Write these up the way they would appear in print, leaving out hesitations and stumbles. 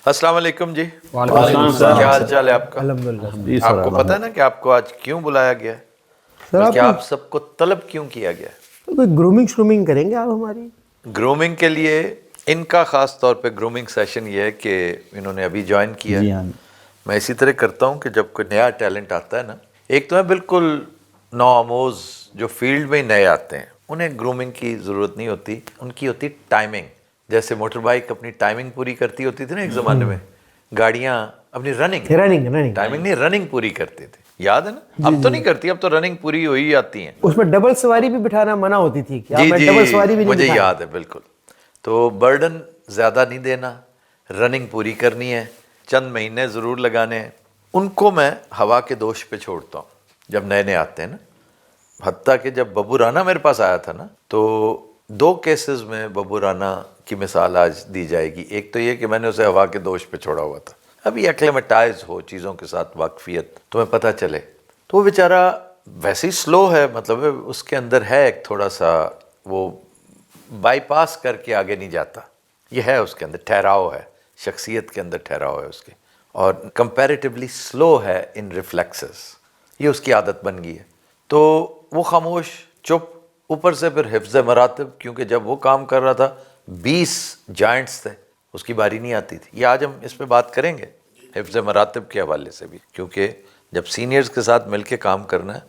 السلام علیکم جی. وعلیکم السلام. کیا حال چال ہے آپ کا؟ الحمدللہ. آپ کو پتہ ہے نا کہ آپ کو آج کیوں بلایا گیا ہے؟ بلکہ آپ سب کو طلب کیوں کیا گیا ہے؟ کوئی گرومنگ کریں گے آپ ہماری؟ گرومنگ کے لیے ان کا خاص طور پہ گرومنگ سیشن یہ ہے کہ انہوں نے ابھی جوائن کیا ہے. جی ہاں. میں اسی طرح کرتا ہوں کہ جب کوئی نیا ٹیلنٹ آتا ہے نا، ایک تو ہے بالکل نو آموز جو فیلڈ میں نئے آتے ہیں، انہیں گرومنگ کی ضرورت نہیں ہوتی، ان کی ہوتی ٹائمنگ. جیسے موٹر بائک اپنی ٹائمنگ پوری کرتی ہوتی تھی نا ایک زمانے میں، گاڑیاں اپنی رننگ ٹائمنگ نہیں رننگ پوری کرتی تھی، یاد ہے نا؟ اب تو نہیں کرتی، اب تو رننگ پوری ہوئی آتی ہیں. اس میں ڈبل سواری بھی بٹھانا منع ہوتی تھی. ڈبل سواری بھی نہیں مجھے یاد ہے بالکل. تو برڈن زیادہ نہیں دینا، رننگ پوری کرنی ہے، چند مہینے ضرور لگانے ہیں. ان کو میں ہوا کے دوش پہ چھوڑتا ہوں جب نئے نئے آتے ہیں نا. حتیٰ کہ جب ببو رانا میرے پاس آیا تھا نا، تو 2 کیسز میں ببو رانا کی مثال آج دی جائے گی. ایک تو یہ کہ میں نے اسے ہوا کے دوش پہ چھوڑا ہوا تھا. ابھی ایکلیمیٹائز ہو چیزوں کے ساتھ واقفیت تمہیں پتہ چلے، تو وہ بیچارہ ویسے ہی سلو ہے، مطلب اس کے اندر ہے ایک تھوڑا سا وہ بائی پاس کر کے آگے نہیں جاتا. یہ ہے اس کے اندر ٹھہراؤ ہے، شخصیت کے اندر ٹھہراؤ ہے اس کے، اور کمپیریٹیولی سلو ہے ان ریفلیکسز. یہ اس کی عادت بن گئی ہے. تو وہ خاموش چپ، اوپر سے پھر حفظ مراتب، کیونکہ جب وہ کام کر رہا تھا 20 جائنٹس تھے، اس کی باری نہیں آتی تھی. یہ آج ہم اس پہ بات کریں گے حفظ مراتب کے حوالے سے بھی، کیونکہ جب سینئرز کے ساتھ مل کے کام کرنا ہے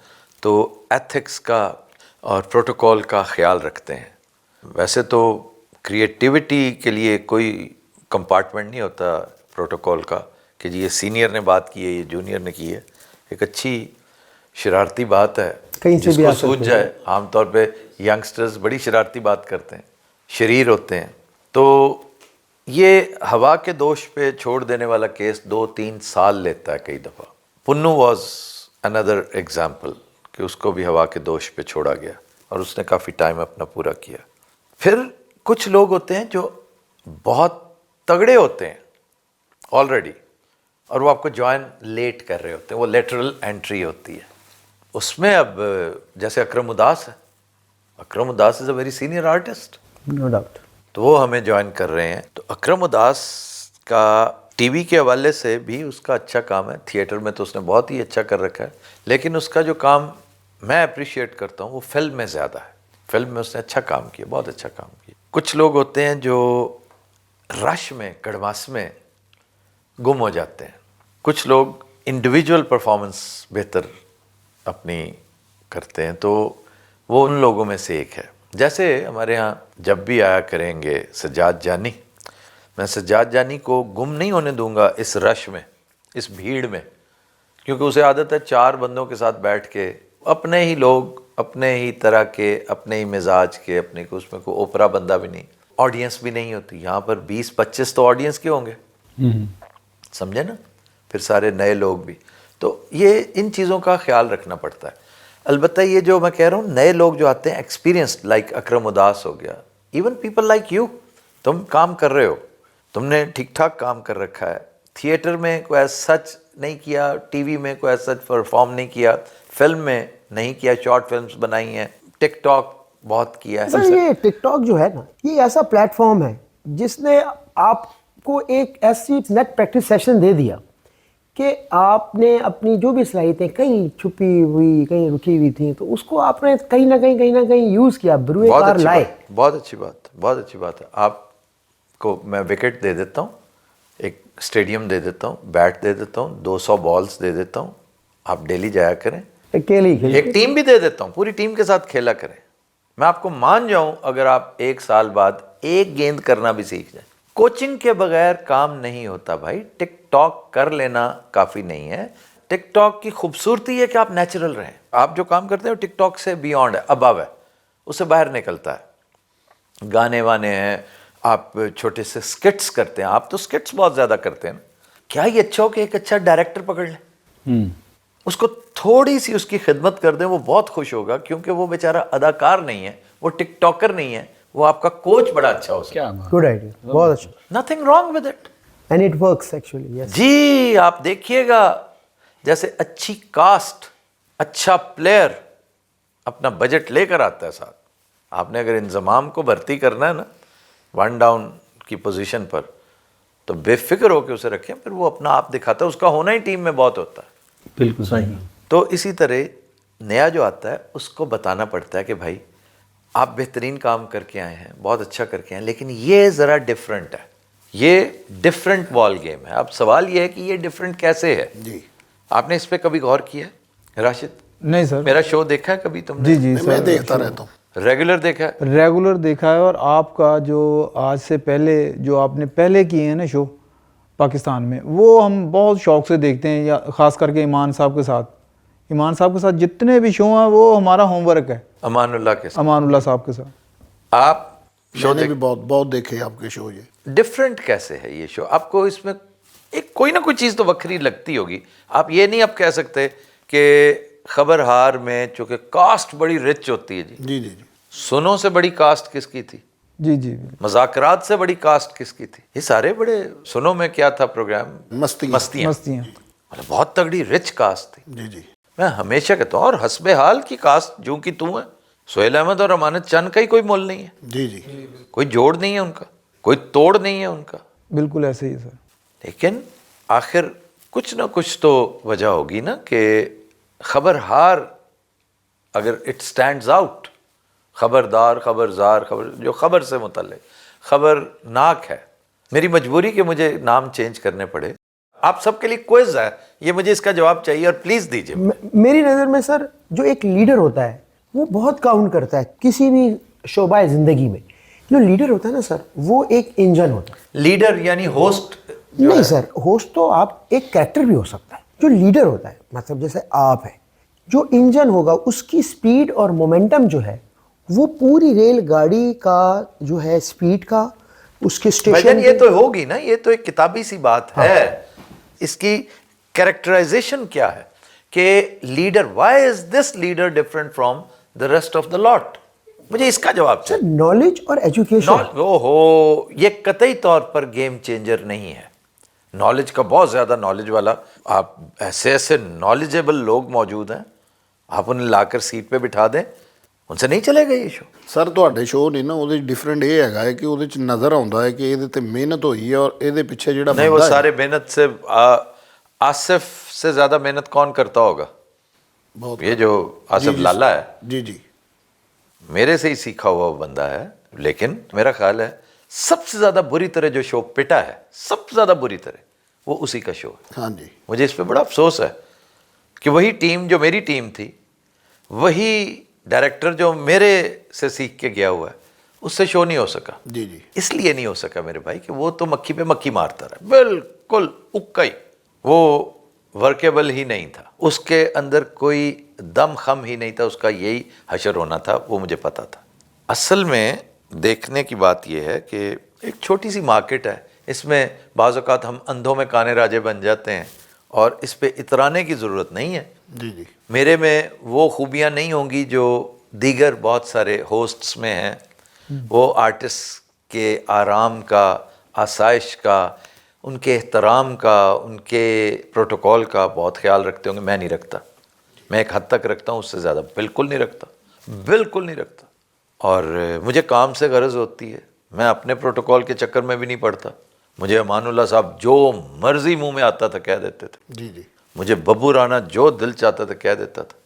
تو ایتھکس کا اور پروٹوکول کا خیال رکھتے ہیں. ویسے تو کریٹیوٹی کے لیے کوئی کمپارٹمنٹ نہیں ہوتا پروٹوکول کا کہ جی یہ سینئر نے بات کی ہے، یہ جونیئر نے کی ہے. ایک اچھی شرارتی بات ہے جس کو سوچ جائے. عام طور پہ ینگسٹرز بڑی شرارتی بات کرتے ہیں، شریر ہوتے ہیں. تو یہ ہوا کے دوش پہ چھوڑ دینے والا کیس 2-3 سال لیتا ہے کئی دفعہ. پنو واز اندر ایگزامپل کہ اس کو بھی ہوا کے دوش پہ چھوڑا گیا اور اس نے کافی ٹائم اپنا پورا کیا. پھر کچھ لوگ ہوتے ہیں جو بہت تگڑے ہوتے ہیں آلریڈی، اور وہ آپ کو جوائن لیٹ کر رہے ہوتے ہیں، وہ لیٹرل انٹری ہوتی ہے. اس میں اب جیسے اکرم اداس ہے، Akram Udaas is a very senior artist, no doubt. تو وہ ہمیں جوائن کر رہے ہیں. تو اکرم اداس کا ٹی وی کے حوالے سے بھی اس کا اچھا کام ہے. تھیٹر میں تو اس نے بہت ہی اچھا کر رکھا ہے، لیکن اس کا جو کام میں اپریشیٹ کرتا ہوں وہ فلم میں زیادہ ہے. فلم میں اس نے اچھا کام کیا، بہت اچھا کام کیا. کچھ لوگ ہوتے ہیں جو رش میں، کڑواس میں گم ہو جاتے ہیں. کچھ لوگ انڈیویجول پرفارمنس بہتر اپنی کرتے ہیں، تو وہ ان لوگوں میں سے ایک ہے. جیسے ہمارے ہاں جب بھی آیا کریں گے سجاد جانی، میں سجاد جانی کو گم نہیں ہونے دوں گا اس رش میں، اس بھیڑ میں، کیونکہ اسے عادت ہے 4 بندوں کے ساتھ بیٹھ کے، اپنے ہی لوگ، اپنے ہی طرح کے، اپنے ہی مزاج کے، اپنے کو اس میں کوئی اوپرا بندہ بھی نہیں، آڈینس بھی نہیں ہوتی. یہاں پر 20-25 تو آڈینس کے ہوں گے، سمجھے نا؟ پھر سارے نئے لوگ بھی. تو یہ ان چیزوں کا خیال رکھنا پڑتا ہے. البتہ یہ جو میں کہہ رہا ہوں نئے لوگ جو آتے ہیں ایکسپیرینسڈ، لائک اکرم اداس ہو گیا، ایون پیپل لائک یو، تم کام کر رہے ہو، تم نے ٹھیک ٹھاک کام کر رکھا ہے. تھیٹر میں کوئی ایز سچ نہیں کیا، ٹی وی میں کوئی ایز سچ پرفارم نہیں کیا، فلم میں نہیں کیا، شارٹ فلمز بنائی ہیں، ٹک ٹاک بہت کیا ہے. سر یہ ٹک ٹاک جو ہے نا، یہ ایسا پلیٹ فارم ہے جس نے آپ کو ایک ایسی نیٹ پریکٹس سیشن دے دیا کہ آپ نے اپنی جو بھی صلاحیتیں کہیں چھپی ہوئی، کہیں رکی ہوئی تھیں، تو اس کو آپ نے کہیں نہ کہیں یوز کیا، بروئے کار لائے. بہت اچھی بات ہے. آپ کو میں وکٹ دے دیتا ہوں، ایک اسٹیڈیم دے دیتا ہوں، بیٹ دے دیتا ہوں، 200 بالز دے دیتا ہوں، آپ ڈیلی جایا کریں. ایک ٹیم بھی دے دیتا ہوں، پوری ٹیم کے ساتھ کھیلا کریں. میں آپ کو مان جاؤں اگر آپ 1 سال بعد ایک گیند کرنا بھی سیکھ جائیں. کوچنگ کے بغیر کام نہیں ہوتا بھائی. ٹک ٹاک کر لینا کافی نہیں ہے. ٹک ٹاک کی خوبصورتی ہے کہ آپ نیچرل رہیں. آپ جو کام کرتے ہیں ٹک ٹاک سے بیونڈ ہے، ابو ہے، اس سے باہر نکلتا ہے. گانے وانے ہیں، آپ چھوٹے سے سکٹس کرتے ہیں. آپ تو سکٹس بہت زیادہ کرتے ہیں نا. کیا یہ اچھا ہو کہ ایک اچھا ڈائریکٹر پکڑ لیں، اس کو تھوڑی سی اس کی خدمت کر دیں، وہ بہت خوش ہوگا، کیونکہ وہ بیچارہ اداکار نہیں ہے، وہ ٹک ٹاکر نہیں ہے، وہ آپ کا کوچ بڑا اچھا ہو سکتا ہے. گڈ آئیڈیا، بہت اچھا. Nothing wrong with it. And it works actually. Yes جی آپ دیکھیے گا، جیسے اچھی کاسٹ، اچھا پلیئر اپنا بجٹ لے کر آتا ہے ساتھ. آپ نے اگر انضمام کو بھرتی کرنا ہے نا 1 ڈاؤن کی پوزیشن پر، تو بے فکر ہو کے اسے رکھیں, پھر وہ اپنا آپ دکھاتا ہے, اس کا ہونا ہی ٹیم میں بہت ہوتا ہے. بالکل صحیح. تو اسی طرح نیا جو آتا ہے اس کو بتانا پڑتا ہے کہ بھائی آپ بہترین کام کر کے آئے ہیں, بہت اچھا کر کے آئے ہیں, لیکن یہ ذرا ڈفرینٹ ہے, یہ ڈفرینٹ بال گیم ہے. اب سوال یہ ہے کہ یہ ڈفرینٹ کیسے ہے. جی آپ نے اس پہ کبھی غور کیا ہے راشد؟ نہیں سر. میرا شو دیکھا ہے کبھی تم نے؟ جی جی میں سر, دیکھتا رہتا ہوں. ریگولر دیکھا ہے؟ ریگولر دیکھا ہے. اور آپ کا جو آج سے پہلے جو آپ نے پہلے کیے ہیں نا شو پاکستان میں, وہ ہم بہت شوق سے دیکھتے ہیں, یا خاص کر کے ایمان صاحب کے ساتھ. ایمان صاحب کے ساتھ جتنے بھی شو ہیں وہ ہمارا ہوم ورک ہے. امان اللہ کے ساتھ. امان اللہ صاحب کے ساتھ آپ میں نے بھی بہت دیکھے آپ کے شو. یہ ڈفرینٹ کیسے ہے یہ شو؟ آپ کو اس میں ایک کوئی نہ کوئی چیز تو وکری لگتی ہوگی. آپ یہ نہیں آپ کہہ سکتے کہ خبرہار میں چونکہ کاسٹ بڑی رچ ہوتی ہے. جی جی جی سنوں سے بڑی کاسٹ کس کی تھی؟ جی جی مذاکرات سے بڑی کاسٹ کس کی تھی؟ یہ سارے بڑے. سنوں میں کیا تھا پروگرام؟ مستیاں. مستیاں. مطلب بہت تگڑی رچ کاسٹ تھی. جی جی میں ہمیشہ کہتا ہوں, اور حسب حال کی کاسٹ جو کی تو ہے. سہیل احمد اور امانت چند کا ہی کوئی مول نہیں ہے, جی جی کوئی جوڑ نہیں ہے ان کا, کوئی توڑ نہیں ہے ان کا. بالکل ایسے ہی سر. لیکن آخر کچھ نہ کچھ تو وجہ ہوگی نا کہ خبرہار اگر اٹ سٹینڈز آؤٹ, خبردار, خبرزار, خبر جو خبر سے متعلق خبرناک ہے. میری مجبوری کہ مجھے نام چینج کرنے پڑے. آپ سب کے لیے کوئز ہے, یہ مجھے اس کا جواب چاہیے اور پلیز دیجیے. میری نظر میں سر جو ایک لیڈر ہوتا ہے وہ بہت کاؤنٹ کرتا ہے کسی بھی شعبہ زندگی میں. جو لیڈر ہوتا ہے نا سر وہ ایک انجن ہوتا ہے. لیڈر یعنی ہوسٹ نہیں سر, ہوسٹ تو آپ ایک کریکٹر بھی ہو سکتا ہے. جو لیڈر ہوتا ہے مطلب جیسے آپ ہیں, جو انجن ہوگا اس کی سپیڈ اور مومنٹم جو ہے وہ پوری ریل گاڑی کا جو ہے سپیڈ کا اس کے اسٹیشن. یہ تو ہوگی نا, یہ تو ایک کتابی سی بات ہے. اس کی کریکٹرائزیشن کیا ہے کہ leader, why is this leader different from the rest of the lot? مجھے اس کا جواب سر نالج اور ایجوکیشن. یہ قطعی طور پر گیم چینجر نہیں ہے. نالج کا بہت زیادہ نالج والا, آپ ایسے نالجیبل لوگ موجود ہیں, آپ انہیں لا کر سیٹ پہ بٹھا دیں, ان سے نہیں چلے گا یہ شو. ਸਰ ਤੁਹਾਡੇ ਸ਼ੋਅ ਨਹੀਂ ਨਾ, ਉਹਦੇ 'ਚ ਡਿਫਰੈਂਟ ਇਹ ਹੈਗਾ ਹੈ ਕਿ ਉਹਦੇ 'ਚ ਨਜ਼ਰ ਆਉਂਦਾ ਹੈ ਕਿ ਇਹਦੇ ਤੇ ਮਿਹਨਤ ਹੋਈ ਹੈ ਔਰ ਇਹਦੇ ਪਿੱਛੇ ਜਿਹੜਾ نہیں, وہ ਬੰਦਾ ਹੈ سارے محنت سے آصف سے زیادہ محنت کون کرتا ہوگا؟ بہت یہ جو آصف لالا ہے جی جی میرے سے ہی سیکھا ہوا وہ بندہ ہے. لیکن میرا خیال ہے سب سے زیادہ بری طرح جو شو پٹا ہے, سب سے زیادہ بری طرح, وہ اسی کا شو ہے. ہاں جی مجھے اس پہ بڑا افسوس ہے کہ وہی ٹیم جو میری ٹیم تھی, وہی ڈائریکٹر جو میرے سے سیکھ کے گیا ہوا ہے, اس سے شو نہیں ہو سکا. جی جی اس لیے نہیں ہو سکا میرے بھائی کہ وہ تو مکھی پہ مکھی مارتا رہا, بالکل اکا ہی, وہ ورکیبل ہی نہیں تھا, اس کے اندر کوئی دم خم ہی نہیں تھا, اس کا یہی حشر ہونا تھا, وہ مجھے پتا تھا. اصل میں دیکھنے کی بات یہ ہے کہ ایک چھوٹی سی مارکیٹ ہے, اس میں بعض اوقات ہم اندھوں میں کانے راجے بن جاتے ہیں, اور اس پہ اترانے کی ضرورت نہیں ہے. جی جی میرے میں وہ خوبیاں نہیں ہوں گی جو دیگر بہت سارے ہوسٹس میں ہیں. وہ آرٹسٹ کے آرام کا, آسائش کا, ان کے احترام کا, ان کے پروٹوکول کا بہت خیال رکھتے ہوں گے. میں نہیں رکھتا, میں ایک حد تک رکھتا ہوں, اس سے زیادہ بالکل نہیں رکھتا, بالکل نہیں رکھتا. اور مجھے کام سے غرض ہوتی ہے, میں اپنے پروٹوکول کے چکر میں بھی نہیں پڑتا. مجھے امان اللہ صاحب جو مرضی منہ میں آتا تھا کہہ دیتے تھے. جی جی مجھے ببو رانا جو دل چاہتا تھا کہہ دیتا تھا.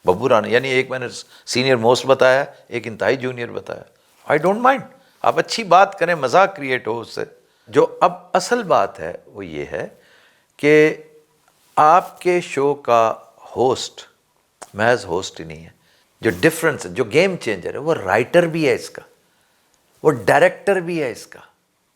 ببو رانا یعنی ایک میں نے سینئر موسٹ بتایا, ایک انتہائی جونیئر بتایا. آئی ڈونٹ مائنڈ, آپ اچھی بات کریں, مذاق کریٹ ہو اس سے. جو اب اصل بات ہے وہ یہ ہے کہ آپ کے شو کا ہوسٹ محض ہوسٹ ہی نہیں ہے. جو ڈفرنس ہے, جو گیم چینجر ہے, وہ رائٹر بھی ہے اس کا, وہ ڈائریکٹر بھی ہے اس کا,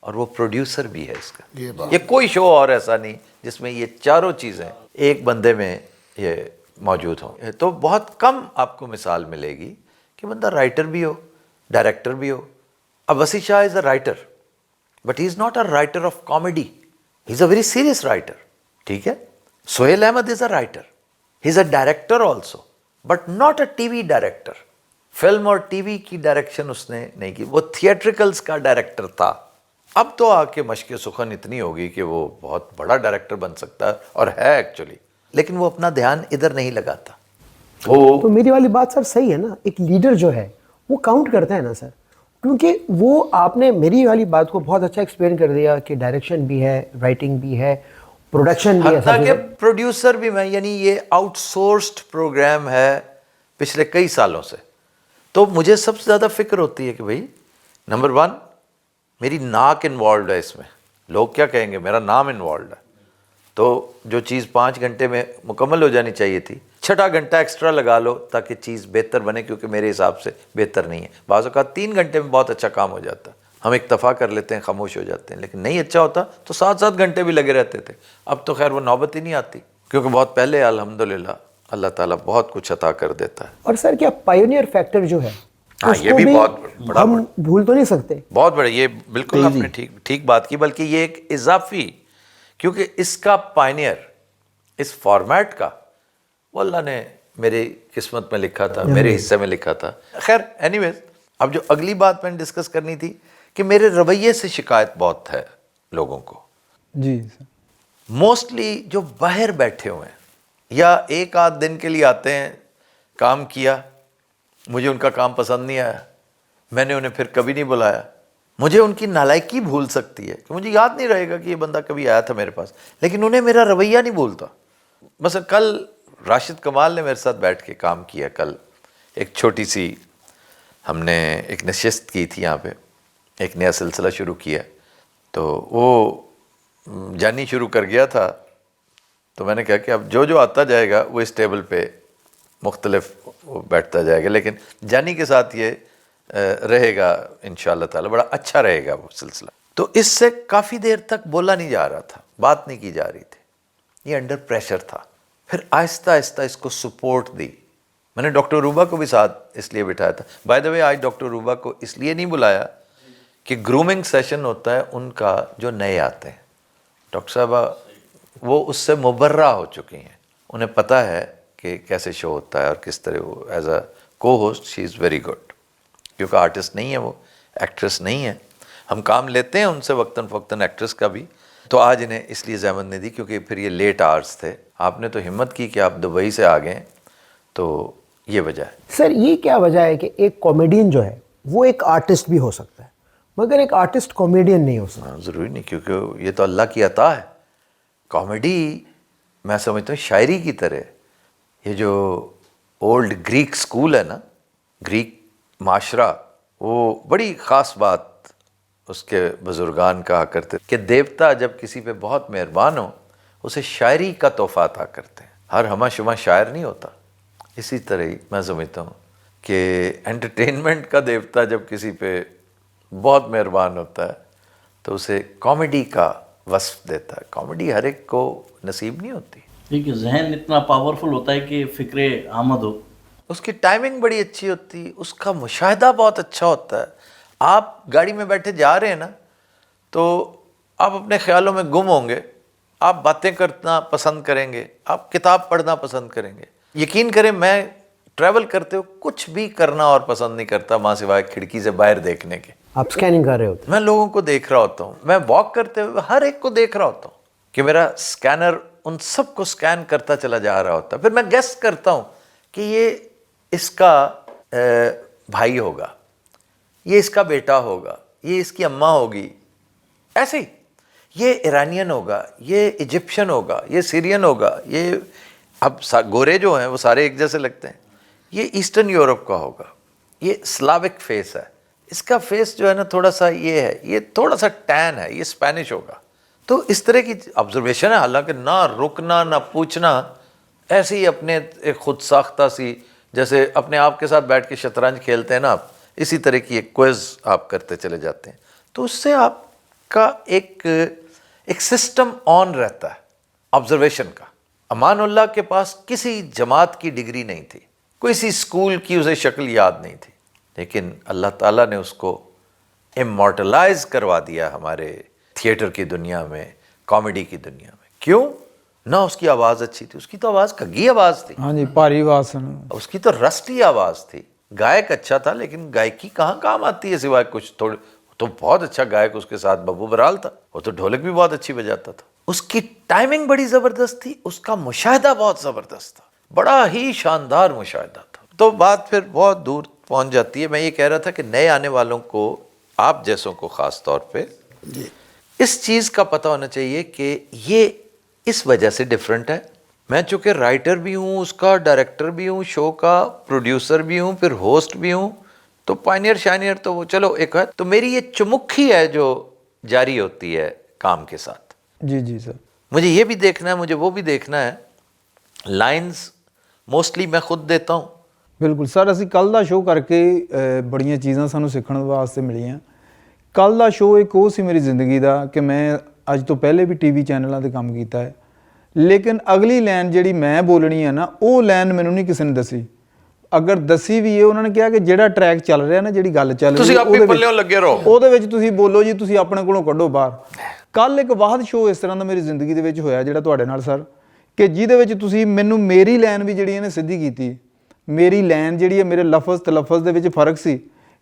اور وہ پروڈیوسر بھی ہے اس کا. یہ کوئی شو اور ایسا نہیں جس میں یہ چاروں چیزیں ایک بندے میں یہ موجود ہوں. تو بہت کم آپ کو مثال ملے گی کہ بندہ رائٹر بھی ہو, ڈائریکٹر بھی ہو. اب Wasi Shah is a writer, but he is not a writer of comedy, he is a very serious writer. ٹھیک ہے, Sohail Ahmed is a writer, he is a director also, but not a T V director. Film اور T V کی direction اس نے نہیں کی, وہ تھیٹریکلز کا director تھا. اب تو آ کے مشق سخن اتنی ہوگی کہ وہ بہت بڑا ڈائریکٹر بن سکتا ہے, اور ہے ایکچولی, لیکن وہ اپنا دھیان ادھر نہیں لگاتا. وہ تو میری والی بات سر صحیح ہے نا. ایک لیڈر جو ہے وہ کاؤنٹ کرتا ہے نا سر, کیونکہ وہ آپ نے میری والی بات کو بہت اچھا ایکسپلین کر دیا کہ ڈائریکشن بھی ہے، رائٹنگ بھی ہے، پروڈکشن بھی ہے، حتیٰ کہ پروڈیوسر بھی میں، یعنی یہ آؤٹ سورسڈ پروگرام ہے پچھلے کئی سالوں سے. تو مجھے سب سے زیادہ فکر ہوتی ہے کہ بھائی نمبر 1 میری ناک انوالوڈ ہے اس میں، لوگ کیا کہیں گے، میرا نام انوالوڈ ہے. تو جو چیز 5 گھنٹے میں مکمل ہو جانی چاہیے تھی، 6 گھنٹہ ایکسٹرا لگا لو تاکہ چیز بہتر بنے، کیونکہ میرے حساب سے بہتر نہیں ہے. بعض اوقات 3 گھنٹے میں بہت اچھا کام ہو جاتا ہے، ہم اکتفا کر لیتے ہیں، خاموش ہو جاتے ہیں. لیکن نہیں اچھا ہوتا تو 7 گھنٹے بھی لگے رہتے تھے. اب تو خیر وہ نوبت ہی نہیں آتی، کیونکہ بہت پہلے الحمدللہ اللہ تعالیٰ بہت کچھ عطا کر دیتا ہے. اور سر کیا پائونیئر فیکٹر جو ہے ہاں، اس یہ کو بھی بہت بڑا ہم بھول تو نہیں سکتے. بہت بڑے، یہ بالکل آپ نے ٹھیک بات کی. بلکہ یہ ایک اضافی، کیونکہ اس کا پائنیئر اس فارمیٹ کا وہ اللہ نے میری قسمت میں لکھا تھا، میرے حصے میں لکھا تھا. خیر اینی ویز، اب جو اگلی بات میں نے ڈسکس کرنی تھی کہ میرے رویے سے شکایت بہت ہے لوگوں کو. جی سر. موسٹلی جو باہر بیٹھے ہوئے ہیں یا ایک آدھ دن کے لیے آتے ہیں، کام کیا، مجھے ان کا کام پسند نہیں آیا، میں نے انہیں پھر کبھی نہیں بلایا. مجھے ان کی نالائکی بھول سکتی ہے کہ مجھے یاد نہیں رہے گا کہ یہ بندہ کبھی آیا تھا میرے پاس، لیکن انہیں میرا رویہ نہیں بھولتا. مثلا کل راشد کمال نے میرے ساتھ بیٹھ کے کام کیا. کل ایک چھوٹی سی ہم نے ایک نشست کی تھی یہاں پہ، ایک نیا سلسلہ شروع کیا. تو وہ جانی شروع کر گیا تھا، تو میں نے کہا کہ اب جو آتا جائے گا وہ اس ٹیبل پہ مختلف وہ بیٹھتا جائے گا، لیکن جانی کے ساتھ یہ رہے گا انشاءاللہ تعالی، بڑا اچھا رہے گا وہ سلسلہ. تو اس سے کافی دیر تک بولا نہیں جا رہا تھا، بات نہیں کی جا رہی تھی، یہ انڈر پریشر تھا. پھر آہستہ آہستہ اس کو سپورٹ دی. میں نے ڈاکٹر روبا کو بھی ساتھ اس لیے بٹھایا تھا. بائی دا وے، آج ڈاکٹر روبا کو اس لیے نہیں بلایا کہ گرومنگ سیشن ہوتا ہے ان کا جو نئے آتے ہیں. ڈاکٹر صاحبہ وہ اس سے مبرہ ہو چکی ہیں، انہیں پتہ ہے کہ کیسے شو ہوتا ہے اور کس طرح وہ ایز اے کو host she is very good. کیونکہ آرٹسٹ نہیں ہے، وہ ایکٹریس نہیں ہے. ہم کام لیتے ہیں ان سے وقتاً فوقتاً ایکٹریس کا بھی. تو آج انہیں اس لیے زحمت نہیں دی کیونکہ پھر یہ لیٹ آورس تھے. آپ نے تو ہمت کی کہ آپ دبئی سے آ گئے، تو یہ وجہ ہے. سر یہ کیا وجہ ہے کہ ایک کامیڈین جو ہے وہ ایک آرٹسٹ بھی ہو سکتا ہے مگر ایک آرٹسٹ کامیڈین نہیں ہو سکتا؟ ضروری نہیں، کیونکہ یہ تو اللہ کی عطا ہے. کامیڈی میں سمجھتا ہوں شاعری کی طرح. یہ جو اولڈ گریک سکول ہے نا، گریک معاشرہ، وہ بڑی خاص بات اس کے بزرگان کہا کرتے کہ دیوتا جب کسی پہ بہت مہربان ہو اسے شاعری کا تحفہ عطا کرتے ہیں. ہر ہمہ شمہ شاعر نہیں ہوتا. اسی طرح ہی میں سمجھتا ہوں کہ انٹرٹینمنٹ کا دیوتا جب کسی پہ بہت مہربان ہوتا ہے تو اسے کامیڈی کا وصف دیتا ہے. کامیڈی ہر ایک کو نصیب نہیں ہوتی. دیکھیے ذہن اتنا پاورفل ہوتا ہے کہ فکر آمد ہو، اس کی ٹائمنگ بڑی اچھی ہوتی، اس کا مشاہدہ بہت اچھا ہوتا ہے. آپ گاڑی میں بیٹھے جا رہے ہیں نا، تو آپ اپنے خیالوں میں گم ہوں گے، آپ باتیں کرنا پسند کریں گے، آپ کتاب پڑھنا پسند کریں گے. یقین کریں میں ٹریول کرتے ہو کچھ بھی کرنا اور پسند نہیں کرتا ماں سوائے کھڑکی سے باہر دیکھنے کے. آپ سکیننگ کر رہے ہوتے میں لوگوں کو دیکھ رہا ہوتا ہوں، میں واک کرتے ہوئے ہر ایک کو دیکھ رہا ہوتا ہوں کہ میرا سکینر ان سب کو سکین کرتا چلا جا رہا ہوتا ہے. پھر میں گیس کرتا ہوں کہ یہ اس کا بھائی ہوگا، یہ اس کا بیٹا ہوگا، یہ اس کی اماں ہوگی، ایسے ہی یہ ایرانین ہوگا، یہ ایجپشن ہوگا، یہ سیرین ہوگا. یہ اب گورے جو ہیں وہ سارے ایک جیسے لگتے ہیں. یہ ایسٹرن یورپ کا ہوگا، یہ سلاوک فیس ہے، اس کا فیس جو ہے نا تھوڑا سا یہ ہے، یہ تھوڑا سا ٹین ہے، یہ اسپینش ہوگا. تو اس طرح کی آبزرویشن ہے. حالانکہ نہ رکنا نہ پوچھنا، ایسے ہی اپنے ایک خود ساختہ سی، جیسے اپنے آپ کے ساتھ بیٹھ کے شطرنج کھیلتے ہیں نا آپ، اسی طرح کی ایک کوئز آپ کرتے چلے جاتے ہیں. تو اس سے آپ کا ایک سسٹم آن رہتا ہے آبزرویشن کا. امان اللہ کے پاس کسی جماعت کی ڈگری نہیں تھی، کوئی سی اسکول کی اسے شکل یاد نہیں تھی، لیکن اللہ تعالیٰ نے اس کو امورٹلائز کروا دیا ہمارے تھیٹر کی دنیا میں، کامیڈی کی دنیا میں. کیوں؟ نہ اس کی آواز اچھی تھی، اس کی تو آواز کگی آواز تھی، ہاں جی، پاری آواز سنا. اس کی تو رسٹی آواز تھی. گائک اچھا تھا لیکن گائکی کہاں کام آتی ہے سوائے کچھ تھوڑے. تو بہت اچھا گائک اس کے ساتھ ببو برال تھا، وہ تو ڈھولک بھی بہت اچھی بجاتا تھا. اس کی ٹائمنگ بڑی زبردست تھی، اس کا مشاہدہ بہت زبردست تھا، بڑا ہی شاندار مشاہدہ تھا. تو بات پھر بہت دور پہنچ جاتی ہے. میں یہ کہہ رہا تھا کہ نئے آنے والوں کو, آپ جیسوں کو خاص طور پہ, اس چیز کا پتہ ہونا چاہیے کہ یہ اس وجہ سے ڈیفرنٹ ہے. میں چونکہ رائٹر بھی ہوں, اس کا ڈائریکٹر بھی ہوں, شو کا پروڈیوسر بھی ہوں, پھر ہوسٹ بھی ہوں, تو پائنیئر شائنیئر تو وہ چلو ایک ہے. تو میری یہ چمک ہی ہے جو جاری ہوتی ہے کام کے ساتھ. جی جی سر. مجھے یہ بھی دیکھنا ہے, مجھے وہ بھی دیکھنا ہے. لائنز موسٹلی میں خود دیتا ہوں. ਬਿਲਕੁਲ ਸਰ, ਅਸੀਂ ਕੱਲ ਦਾ ਸ਼ੋਅ ਕਰਕੇ ਬੜੀਆਂ ਚੀਜ਼ਾਂ ਸਾਨੂੰ ਸਿੱਖਣ ਵਾਸਤੇ ਮਿਲੀਆਂ. ਕੱਲ ਦਾ ਸ਼ੋਅ ਇੱਕ ਉਹ ਸੀ ਮੇਰੀ ਜ਼ਿੰਦਗੀ ਦਾ ਕਿ ਮੈਂ ਅੱਜ ਤੋਂ ਪਹਿਲੇ ਵੀ ਟੀਵੀ ਚੈਨਲਾਂ 'ਤੇ ਕੰਮ ਕੀਤਾ ਹੈ, ਲੇਕਿਨ ਅਗਲੀ ਲਾਈਨ ਜਿਹੜੀ ਮੈਂ ਬੋਲਣੀ ਹੈ ਨਾ, ਉਹ ਲਾਈਨ ਮੈਨੂੰ ਨਹੀਂ ਕਿਸੇ ਨੇ ਦੱਸੀ. ਅਗਰ ਦੱਸੀ ਵੀ ਹੈ, ਉਹਨਾਂ ਨੇ ਕਿਹਾ ਕਿ ਜਿਹੜਾ ਟਰੈਕ ਚੱਲ ਰਿਹਾ ਨਾ, ਜਿਹੜੀ ਗੱਲ ਚੱਲ ਰਹੀ ਤੁਸੀਂ ਆਪੇ ਪੱਲਿਓਂ ਲੱਗੇ ਰਹੋ, ਉਹਦੇ ਵਿੱਚ ਤੁਸੀਂ ਬੋਲੋ ਜੀ, ਤੁਸੀਂ ਆਪਣੇ ਕੋਲੋਂ ਕੱਢੋ ਬਾਹਰ. ਕੱਲ ਇੱਕ ਵਾਹਦ ਸ਼ੋਅ ਇਸ ਤਰ੍ਹਾਂ ਦਾ ਮੇਰੀ ਜ਼ਿੰਦਗੀ ਦੇ ਵਿੱਚ ਹੋਇਆ ਜਿਹੜਾ ਤੁਹਾਡੇ ਨਾਲ ਸਰ, ਕਿ ਜਿਹਦੇ ਵਿੱਚ ਤੁਸੀਂ ਮੈਨੂੰ ਮੇਰੀ ਲਾਈਨ ਵੀ ਜਿਹੜੀ ਇਹਨੇ ਸਿੱਧੀ ਕੀਤੀ. ਮੇਰੀ ਲਾਈਨ ਜਿਹੜੀ ਹੈ, ਮੇਰੇ ਲਫ਼ਜ਼ ਤੇ ਲਫ਼ਜ਼ ਦੇ ਵਿੱਚ ਫ਼ਰਕ ਸੀ,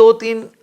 2-3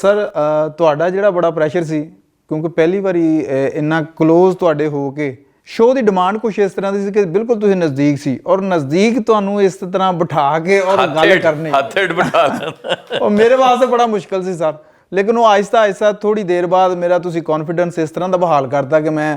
ਸਰ ਤੁਹਾਡਾ ਜਿਹੜਾ ਬੜਾ ਪ੍ਰੈਸ਼ਰ ਸੀ, ਕਿਉਂਕਿ ਪਹਿਲੀ ਵਾਰੀ ਇੰਨਾ ਕਲੋਜ਼ ਤੁਹਾਡੇ ਹੋ ਕੇ ਸ਼ੋਅ ਦੀ ਡਿਮਾਂਡ ਕੁਛ ਇਸ ਤਰ੍ਹਾਂ ਦੀ ਸੀ ਕਿ ਬਿਲਕੁਲ ਤੁਸੀਂ ਨਜ਼ਦੀਕ ਸੀ, ਔਰ ਨਜ਼ਦੀਕ ਤੁਹਾਨੂੰ ਇਸ ਤਰ੍ਹਾਂ ਬਿਠਾ ਕੇ ਔਰ ਗੱਲ ਕਰਨੀ, ਹੱਥ ਬਿਠਾ ਲੈਣਾ, ਉਹ ਮੇਰੇ ਵਾਸਤੇ ਬੜਾ ਮੁਸ਼ਕਲ ਸੀ ਸਰ. ਲੇਕਿਨ ਉਹ ਆਹਿਸਤਾ ਆਹਿਸਤਾ ਥੋੜੀ ਦੇਰ ਬਾਅਦ ਮੇਰਾ ਤੁਸੀਂ ਕੌਨਫੀਡੈਂਸ ਇਸ ਤਰ੍ਹਾਂ ਦਾ ਬਹਾਲ ਕਰਤਾ ਕਿ ਮੈਂ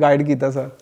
ਗਾਈਡ ਕੀਤਾ ਸਰ.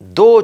2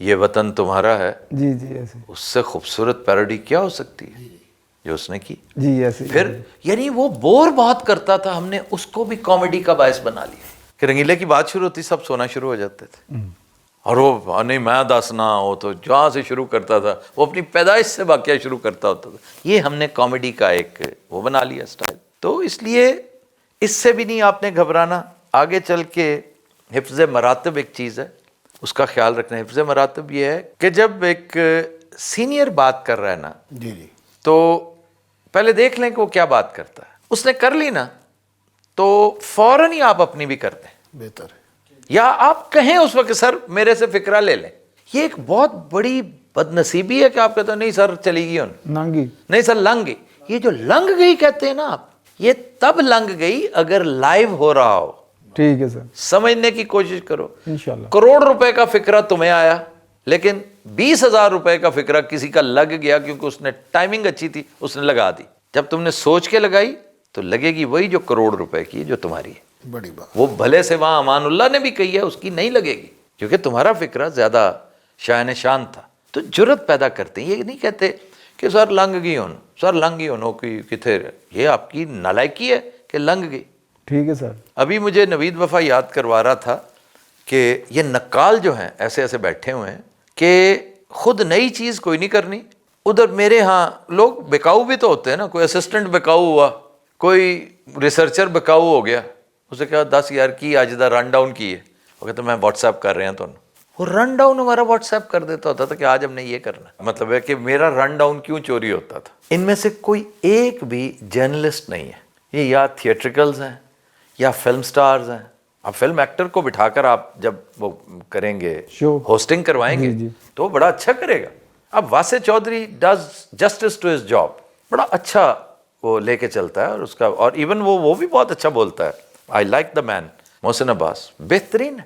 یہ وطن تمہارا ہے, جی جی ایسے, اس سے خوبصورت پیروڈی کیا ہو سکتی ہے جو اس نے کی. جی ایسے. پھر یعنی وہ بور بہت کرتا تھا, ہم نے اس کو بھی کامیڈی کا باعث بنا لیا کہ رنگیلے کی بات شروع ہوتی سب سونا شروع ہو جاتے تھے. اور وہ نہیں میں دسنا, وہ تو جہاں سے شروع کرتا تھا وہ اپنی پیدائش سے واقعہ شروع کرتا ہوتا تھا. یہ ہم نے کامیڈی کا ایک وہ بنا لیا اسٹائل. تو اس لیے اس سے بھی نہیں آپ نے گھبرانا. آگے چل کے حفظ مراتب ایک چیز ہے, اس کا خیال رکھنا. حفظ مراتب یہ ہے کہ جب ایک سینئر بات کر رہا ہے نا, جی جی, تو پہلے دیکھ لیں کہ وہ کیا بات کرتا ہے. اس نے کر لی نا تو فوراً ہی آپ اپنی بھی کر دیں, بہتر ہے. یا آپ کہیں اس وقت سر میرے سے فکرہ لے لیں. یہ ایک بہت بڑی بد نصیبی ہے کہ آپ کہتے ہیں نہیں سر چلی گئی ان, نانگی. نہیں سر لنگ گئی. یہ جو لنگ گئی کہتے ہیں نا آپ, یہ تب لنگ گئی اگر لائیو ہو رہا ہو. ٹھیک ہے سر, سمجھنے کی کوشش کرو. انشاءاللہ. کروڑ روپے کا فکرہ تمہیں آیا لیکن 20,000 روپے کا فکرہ کسی کا لگ گیا کیونکہ اس نے ٹائمنگ اچھی تھی, اس نے لگا دی. جب تم نے سوچ کے لگائی تو لگے گی وہی جو کروڑ روپے کی جو تمہاری ہے. بڑی بات. وہ بھلے سے وہاں امان اللہ نے بھی کہی ہے اس کی نہیں لگے گی کیونکہ تمہارا فکرہ زیادہ شائن شان تھا. تو جرت پیدا کرتے ہیں. یہ نہیں کہتے کہ سر لنگ گئی ہون, سر لنگ گئی ہون کی کتنے, یہ آپ کی نالائکی ہے کہ لنگ گئی. ٹھیک ہے سر. ابھی مجھے نوید وفا یاد کروا رہا تھا کہ یہ نقال جو ہیں ایسے ایسے بیٹھے ہوئے ہیں کہ خود نئی چیز کوئی نہیں کرنی. ادھر میرے ہاں لوگ بکاؤ بھی تو ہوتے ہیں نا, کوئی اسسٹنٹ بکاؤ ہوا, کوئی ریسرچر بکاؤ ہو گیا, اسے کہا 10,000 کی آج دا رن ڈاؤن کی ہے, وہ کہتا میں واٹس ایپ کر رہے ہیں. تو وہ رن ڈاؤن ہمارا واٹس ایپ کر دیتا ہوتا تھا کہ آج ہم نے یہ کرنا. مطلب ہے کہ میرا رن ڈاؤن کیوں چوری ہوتا تھا. ان میں سے کوئی ایک بھی جرنلسٹ نہیں ہے. یہ یا تھیٹریکلز ہیں یا فلم سٹارز ہیں. اب فلم ایکٹر کو بٹھا کر آپ جب وہ کریں گے شو ہوسٹنگ کروائیں گے جی. تو بڑا اچھا کرے گا. اب Wasi Chaudhry does justice to his job, بڑا اچھا وہ لے کے چلتا ہے. اور اس کا اور ایون وہ بھی بہت اچھا بولتا ہے. آئی لائک دا مین. محسن عباس بہترین ہے,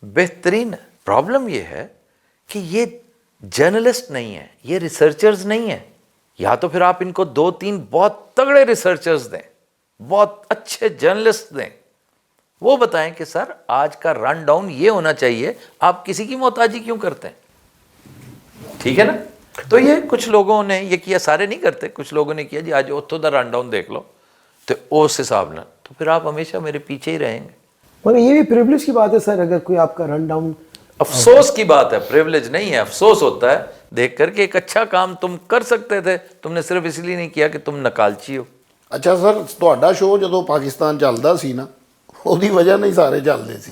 بہترین ہے. پرابلم یہ ہے کہ یہ جرنلسٹ نہیں ہے, یہ ریسرچرز نہیں ہیں. یا تو پھر آپ ان کو 2-3 بہت تگڑے ریسرچرز دیں, بہت اچھے جرنلسٹ دیں, وہ بتائیں کہ سر آج کا رن ڈاؤن یہ ہونا چاہیے, آپ کسی کی محتاجی کیوں کرتے ہیں. ٹھیک ہے نا. تو یہ کچھ لوگوں نے یہ کیا, سارے نہیں کرتے, کچھ لوگوں نے کیا جی آج اتوں دا رن ڈاؤن دیکھ لو تو اس حساب نہ, تو پھر آپ ہمیشہ میرے پیچھے ہی رہیں گے. مگر یہ بھی پریولیج کی بات ہے سر, اگر کوئی آپ کا رن ڈاؤن. افسوس کی بات ہے, پریولیج نہیں ہے. افسوس ہوتا ہے دیکھ کر کے ایک اچھا کام تم کر سکتے تھے, تم نے صرف اس لیے نہیں کیا کہ تم نکالچی ہو. ਅੱਛਾ ਸਰ, ਤੁਹਾਡਾ ਸ਼ੋਅ ਜਦੋਂ ਪਾਕਿਸਤਾਨ ਚੱਲਦਾ ਸੀ ਨਾ, ਉਹਦੀ ਵਜ੍ਹਾ ਨਹੀਂ ਸਾਰੇ ਚੱਲਦੇ ਸੀ.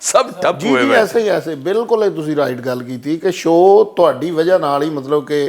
ਸਭ ਠੱਪ ਜੀ ਹੋਏ ਜੀ ਹੋਏ. ਐਸੇ ਹੀ ਐਸੇ ਬਿਲਕੁਲ ਇਹ ਤੁਸੀਂ ਰਾਈਟ ਗੱਲ ਕੀਤੀ ਕਿ ਸ਼ੋਅ ਤੁਹਾਡੀ ਵਜ੍ਹਾ ਨਾਲ ਹੀ, ਮਤਲਬ ਕਿ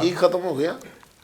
ਕੀ ਖਤਮ ਹੋ ਗਿਆ?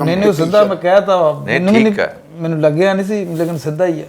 ਨਹੀਂ ਨਹੀਂ, ਉਹ ਸਿੱਧਾ ਮੈਂ ਕਹਿਤਾ ਵਾ, ਨਹੀਂ, ਮੈਨੂੰ ਵੀ ਠੀਕ ਹੈ. ਮੈਨੂੰ ਲੱਗਿਆ ਨਹੀਂ ਸੀ ਲੇਕਿਨ ਸਿੱਧਾ ਹੀ ਹੈ.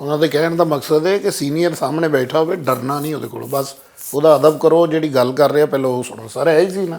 ਉਹਨਾਂ ਦੇ ਕਹਿਣ ਦਾ ਮਕਸਦ ਹੈ ਕਿ ਸੀਨੀਅਰ ਸਾਹਮਣੇ ਬੈਠਾ ਹੋਵੇ, ਡਰਨਾ ਨਹੀਂ ਉਹਦੇ ਕੋਲੋਂ, ਬਸ ਉਹਦਾ ਅਦਬ ਕਰੋ, ਜਿਹੜੀ ਗੱਲ ਕਰ ਰਿਹਾ ਪਹਿਲਾਂ ਉਹ ਸੁਣੋ। ਸਰ ਹੈ ਹੀ ਸੀ ਨਾ।